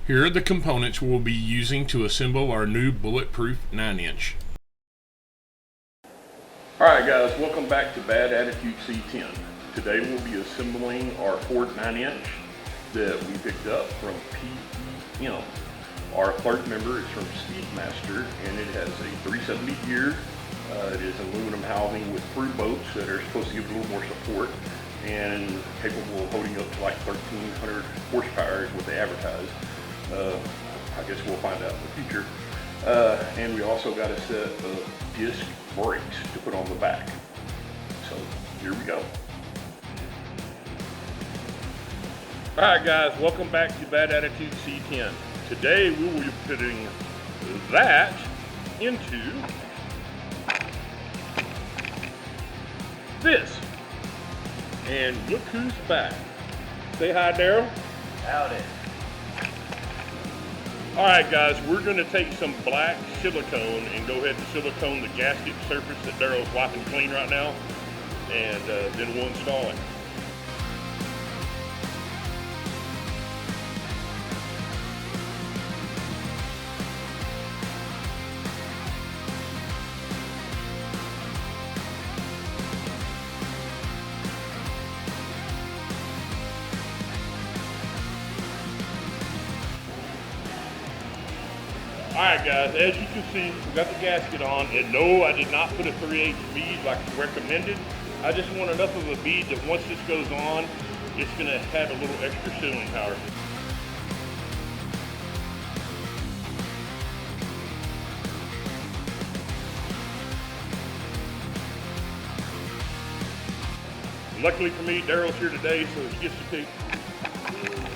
Here are the components we'll be using to assemble our new bulletproof 9-inch. Alright guys, welcome back to Bad Attitude C-10. Today we'll be assembling our Ford 9-inch that we picked up from PEM. Our third member is from Speedmaster and it has a 370 gear. It is aluminum housing with through bolts that are supposed to give it a little more support and capable of holding up to like 1,300 horsepower is what they advertise. I guess we'll find out in the future. And we also got a set of disc brakes to put on the back. So here we go. Alright guys, welcome back to Bad Attitude C-10. Today we will be putting that into this. And look who's back. Say hi, Daryl. Howdy. Alright guys, we're going to take some black silicone and go ahead and silicone the gasket surface that Daryl's wiping clean right now, and then we'll install it. Alright guys, as you can see, we got the gasket on, and no, I did not put a 3/8 bead like recommended. I just want enough of a bead that once this goes on, it's going to have a little extra sealing power. Luckily for me, Daryl's here today, so he gets to pick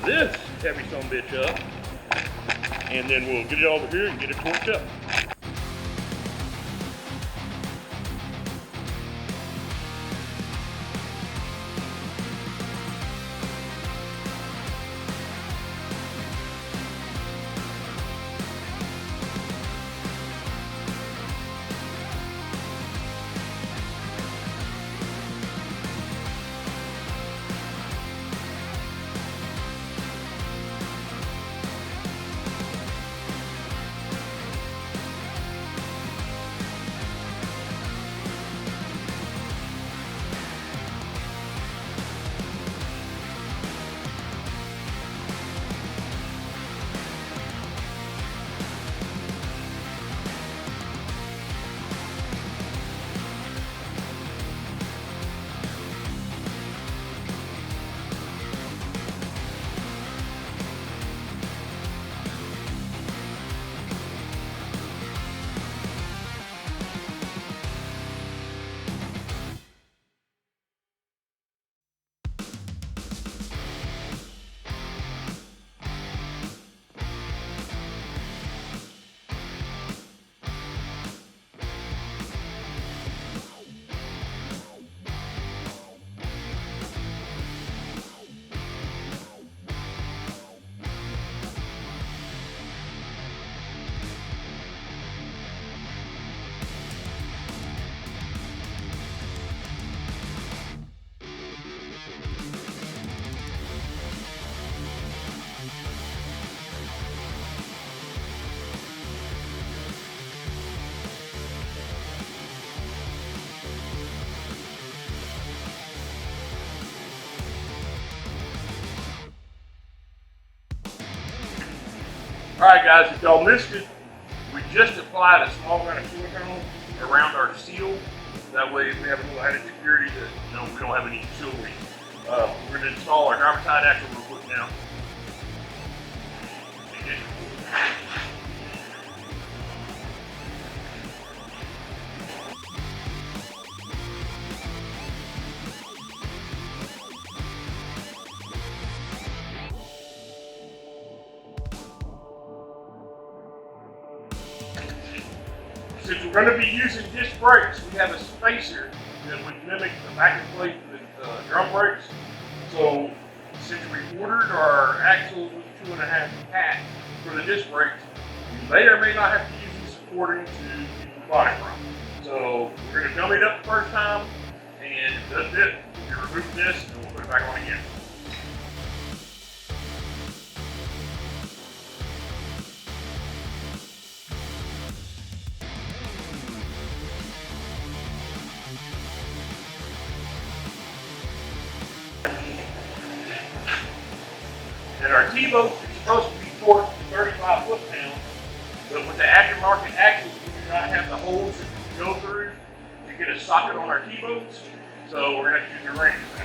this heavy sumbitch up. And then we'll get it over here and get it torqued up. Alright guys, if y'all missed it, we just applied a small amount of silicone around our seal. That way we have a little added security that we don't have any seal leaks. We're going to install our driver side axle real quick now. Since we're going to be using disc brakes, we have a spacer that would mimic the backing plate with drum brakes. So since we ordered our axles with 2.5 cat for the disc brakes, we may or may not have to use the supporting to keep the body from. So we're going to dummy it up the first time, and that's it. We remove this and we'll put it back on again. And our T-boat is supposed to be torqued to 35 foot-pounds, but with the aftermarket axles, we do not have the holes that we can go through to get a socket on our T-boats, so we're going to use the Ranger now.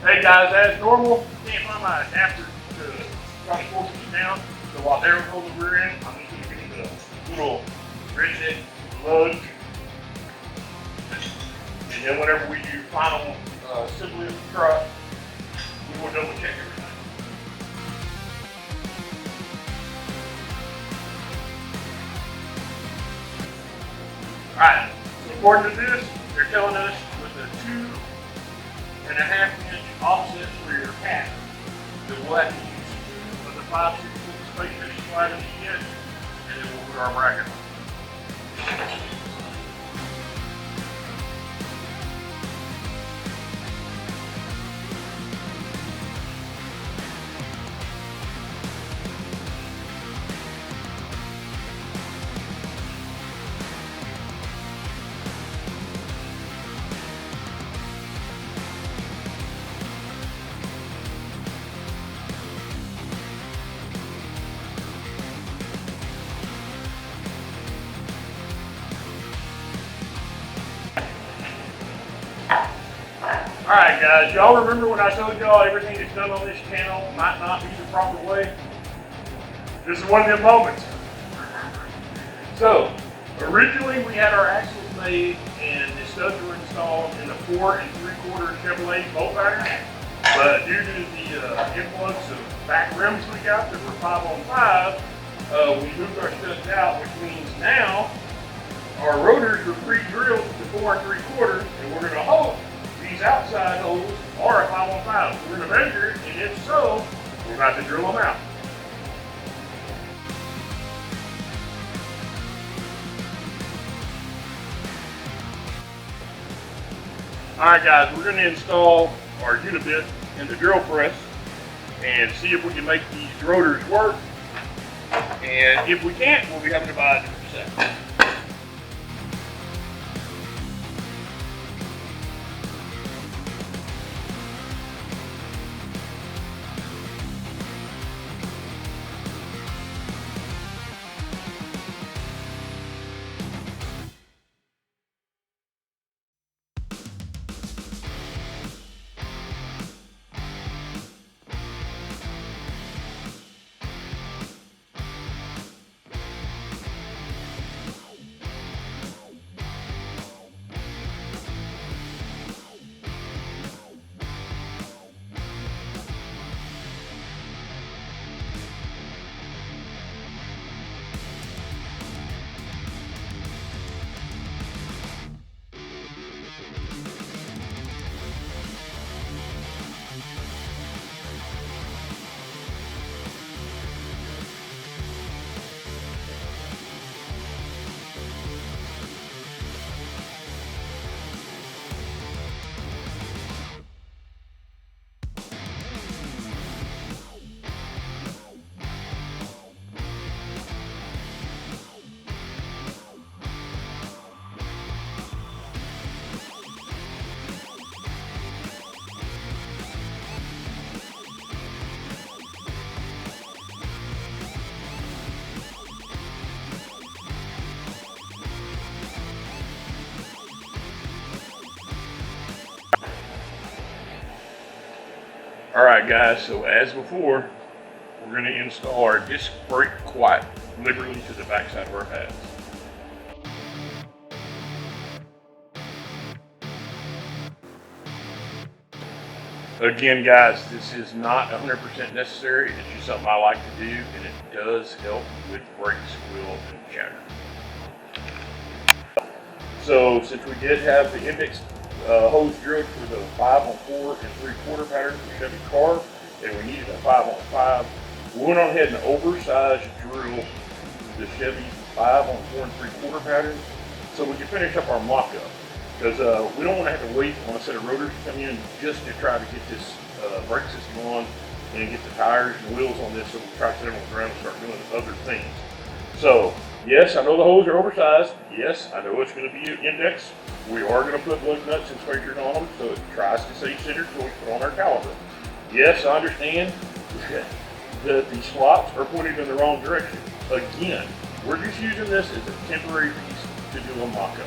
Hey guys, as normal, can't find my adapter to try to force it down. So while they're holding the rear end, I'm just going to get the little ridge head lugs. And then whenever we do final assembly of the truck, we will double check everything. Alright, so according to this, they're telling us with a 2.5-inch offset for your cap, that we'll have to use 2 of the 5/6 spectators sliding in, and then we'll put our bracket on. Alright guys, y'all remember when I told y'all everything that's done on this channel might not be the proper way? This is one of them moments. So, originally we had our axles made and the studs were installed in the 4 3/4 Chevrolet bolt pattern, but due to the influx of back rims we got that were 5-on-5, we moved our studs out, which means now our rotors are pre-drilled to 4 3/4, and we're going to hope these outside holes are a 5-on-5. We're going to measure it, and if so, we're about to drill them out. Alright guys, we're going to install our unibit in the drill press and see if we can make these rotors work. And if we can't, we'll be having to buy a different set. Alright guys, so as before, we're going to install our disc brake quite liberally to the backside of our pads. Again guys, this is not 100% necessary, it's just something I like to do, and it does help with brake squeal and chatter. So since we did have the index hose drilled for the 5-on-4 and 3/4 pattern for Chevy car, and we needed a 5-on-5. We went on ahead and oversized drill the Chevy 5-on-4 and 3/4 pattern so we can finish up our mock-up. Because we don't want to have to wait on a set of rotors to come in just to try to get this brake system on and get the tires and wheels on this, so we can try to set them on the ground and start doing other things. So, yes, I know the hoses are oversized. Yes, I know it's going to be an index. We are going to put lug nuts and spacers on them so it tries to stay centered so we can put on our caliper. Yes, I understand that the slots are pointed in the wrong direction. Again, we're just using this as a temporary piece to do a mock-up.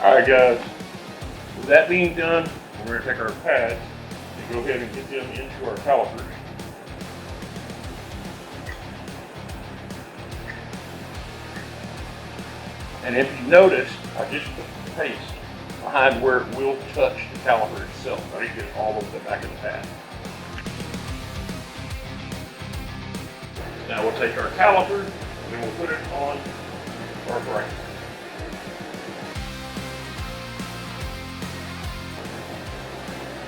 Alright guys, with that being done, we're going to take our pads and go ahead and get them into our calipers. And if you notice, I just put the paste behind where it will touch the caliper itself. I didn't get it all over the back of the pad. Now we'll take our caliper and then we'll put it on our brake.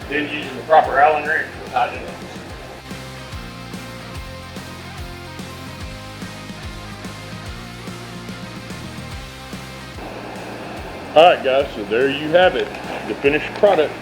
Then using the proper Allen wrench, we'll tighten it up. Alright guys, so there you have it, the finished product.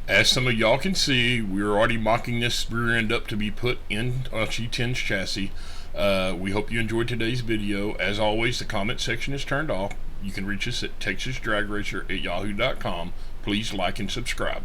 As some of y'all can see, we're already mocking this rear end up to be put in C-10's chassis. We hope you enjoyed today's video. As always, the comment section is turned off. You can reach us at texasdragracer@yahoo.com. Please like and subscribe.